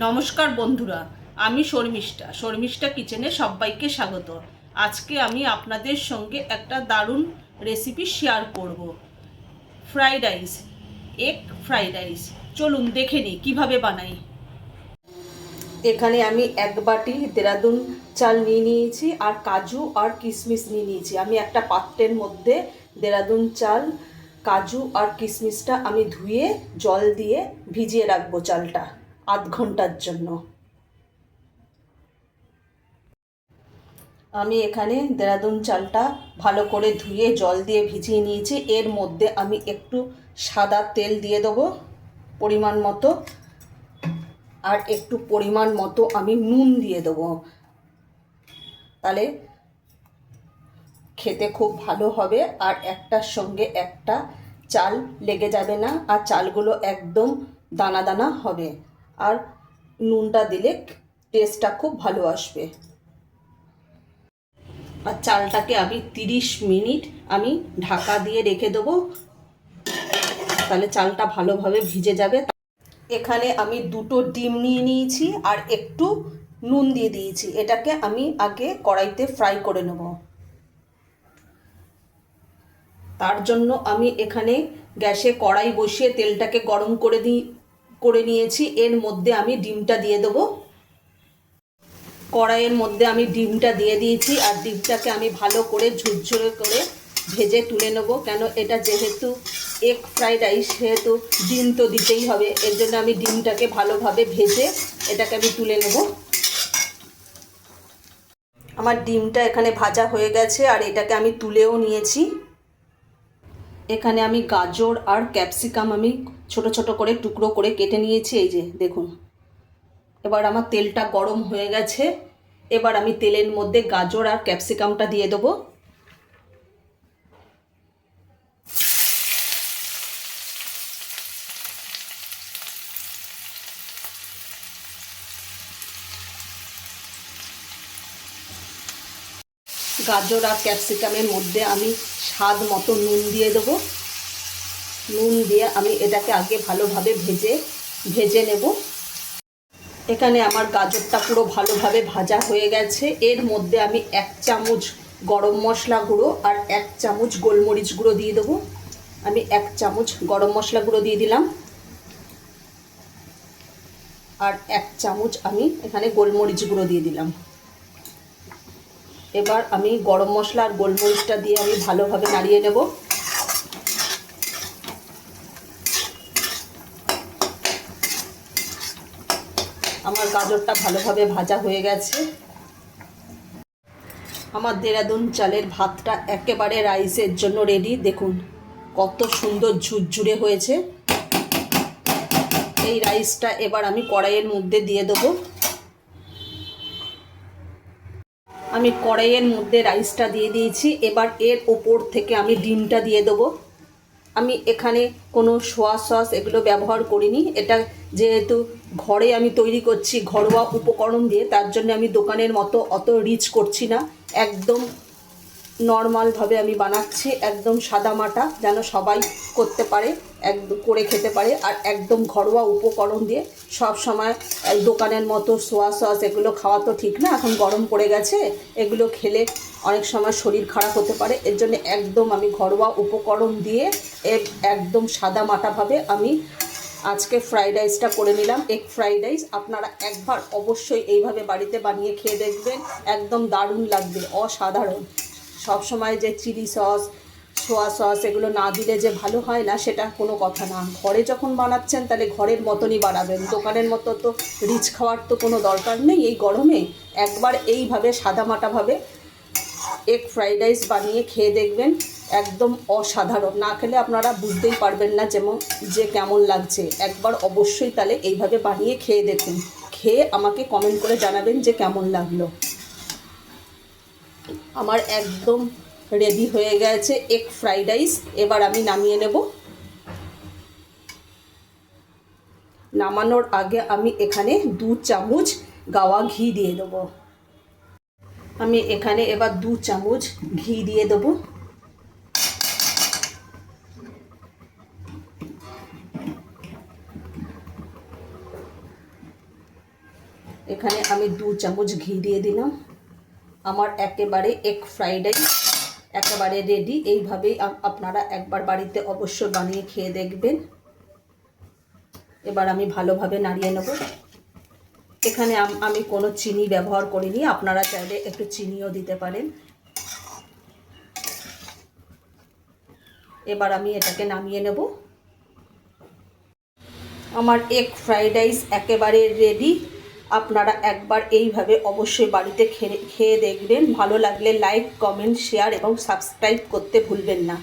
নমস্কার বন্ধুরা, আমি শর্মিষ্ঠা কিচেনে সবাইকে স্বাগত। আজকে আমি আপনাদের সঙ্গে একটা দারুণ রেসিপি শেয়ার করব। Fried rice, egg fried rice. চলুন দেখে নিই কীভাবে বানাই। এখানে আমি এক বাটি দেরাদুন চাল নিয়ে নিয়েছি আর কাজু আর কিশমিশ নিয়ে নিয়েছি। আমি একটা পাত্রের মধ্যে দেরাদুন চাল, কাজু আর কিশমিশটা আমি ধুয়ে জল দিয়ে ভিজিয়ে রাখবো চালটা আধ ঘন্টার জন্য। আমি এখানে দেরাদুন চালটা ভালো করে ধুয়ে জল দিয়ে ভিজিয়ে নিয়েছি। এর মধ্যে আমি একটু সাদা তেল দিয়ে দেবো পরিমাণ মতো, আর একটু পরিমাণ মতো আমি নুন দিয়ে দেবো। তাহলে খেতে খুব ভালো হবে আর একটার সঙ্গে একটা চাল লেগে যাবে না, আর চালগুলো একদম দানা দানা হবে। আর নুনটা দিলে টেস্টটা খুব ভালো আসবে। আর চালটাকে আমি 30 মিনিট আমি ঢাকা দিয়ে রেখে দেবো, তাহলে চালটা ভালোভাবে ভিজে যাবে। এখানে আমি দুটো ডিম নিয়ে নিয়েছি আর একটু নুন দিয়ে দিয়েছি। এটাকে আমি আগে কড়াইতে ফ্রাই করে নেব। তার জন্য আমি এখানে গ্যাসে কড়াই বসিয়ে তেলটাকে গরম করে নিয়েছি। এর মধ্যে আমি ডিমটা দিয়ে দেবো। কড়াইয়ের মধ্যে আমি ডিমটা দিয়ে দিয়েছি আর ডিমটাকে আমি ভালো করে ঝুরঝুরে করে ভেজে তুলে নেব। কেন এটা যেহেতু এগ ফ্রাইড রাইস, সেহেতু ডিম তো দিতেই হবে। এর জন্য আমি ডিমটাকে ভালোভাবে ভেজে এটাকে আমি তুলে নেব। আমার ডিমটা এখানে ভাজা হয়ে গেছে আর এটাকে আমি তুলেও নিয়েছি। এখানে আমি গাজর আর ক্যাপসিকাম আমি ছোট ছোট করে টুকরো করে কেটে নিয়েছি। এই যে দেখুন। এবার আমার তেলটা গরম হয়ে গেছে। এবার আমি তেলের মধ্যে গাজর আর ক্যাপসিকামটা দিয়ে দেবো। গাজর আর ক্যাপসিকামের মধ্যে আমি স্বাদ মতো নুন দিয়ে দেবো। নুন দিয়ে আমি এটাকে আগে ভালোভাবে ভেজে নেব। এখানে আমার গাজরটা পুরো ভালোভাবে ভাজা হয়ে গেছে। এর মধ্যে আমি 1 চামচ গরম মশলা গুঁড়ো আর 1 চামচ গোলমরিচ গুঁড়ো দিয়ে দেবো। আমি 1 চামচ গরম মশলা গুঁড়ো দিয়ে দিলাম আর 1 চামচ আমি এখানে গোলমরিচ গুঁড়ো দিয়ে দিলাম। এবার আমি গরম মশলা আর গোলমরিচটা দিয়ে আমি ভালোভাবে নাড়িয়ে নেব। আমার গাজরটা ভালোভাবে ভাজা হয়ে গেছে। আমার দেরাদুন চালের ভাতটা একেবারে রাইসের জন্য রেডি। দেখুন কত সুন্দর ঝুরঝুরে হয়েছে। এই রাইসটা এবার আমি কড়াইয়ের মধ্যে দিয়ে দেবো। আমি কড়াইয়ের মধ্যে রাইসটা দিয়ে দিয়েছি। এবার এর ওপর থেকে আমি ডিমটা দিয়ে দেবো। আমি এখানে কোনো সোয়া সস এগুলো ব্যবহার করিনি। এটা যেহেতু ঘরে আমি তৈরি করছি ঘরোয়া উপকরণ দিয়ে, তার জন্য আমি দোকানের মতো অত রিচ করছি না। একদম নর্মালভাবে আমি বানাচ্ছি, একদম সাদামাটা, যেন সবাই করতে পারে, একদম করে খেতে পারে। আর একদম ঘরোয়া উপকরণ দিয়ে। সব সময় দোকানের মতো সোয়া সস এগুলো খাওয়া তো ঠিক না, এখন গরম পড়ে গেছে। এগুলো খেলে অনেক সময় শরীর খারাপ হতে পারে। এর জন্য একদম আমি ঘরোয়া উপকরণ দিয়ে একদম সাদামাটাভাবে আমি আজকে ফ্রাইড রাইসটা করে নিলাম, এগ ফ্রাইড রাইস। আপনারা একবার অবশ্যই এইভাবে বাড়িতে বানিয়ে খেয়ে দেখবেন, একদম দারুণ লাগবে, অসাধারণ। সব সময় যে চিলি সস, সোয়া সস এগুলো না দিলে যে ভালো হয় না, সেটা কোনো কথা না। ঘরে যখন বানাচ্ছেন তাহলে ঘরের মতনই বানাবেন, দোকানের মতো তো রিচ খাওয়ার তো কোনো দরকার নেই। এই গরমে একবার এইভাবে সাদামাটাভাবে এগ ফ্রাইড রাইস বানিয়ে খেয়ে দেখবেন, একদম অসাধারণ। না খেলে আপনারা বুঝতেই পারবেন না যে কেমন লাগছে। একবার অবশ্যই তাহলে এইভাবে বানিয়ে খেয়ে দেখুন, খেয়ে আমাকে কমেন্ট করে জানাবেন যে কেমন লাগলো। আমার একদম রেডি হয়ে গেছে এগ ফ্রাইড রাইস। এবার আমি নামিয়ে নেব। নামানোর আগে আমি এখানে 2 চামচ গাওয়া ঘি দিয়ে দেবো। আমি এখানে এবার 2 চামচ ঘি দিয়ে দেবো। এখানে আমি 2 চামচ ঘি দিয়ে দিলাম। আমার একেবারে এগ ফ্রাইড রাইস একেবারে রেডি। এইভাবেই আপনারা একবার বাড়িতে অবশ্যই বানিয়ে খেয়ে দেখবেন। এবার আমি ভালোভাবে নাড়িয়ে নেব। এখানে আমি কোনো চিনি ব্যবহার করিনি, আপনারা চাইলে একটু চিনিও দিতে পারেন। এবার আমি এটাকে নামিয়ে নেব। আমার এগ ফ্রাইড রাইস একেবারে রেডি। আপনারা একবার এইভাবে অবশ্যই বাড়িতে খেয়ে দেখবেন। ভালো লাগলে লাইক, কমেন্ট, শেয়ার এবং সাবস্ক্রাইব করতে ভুলবেন না।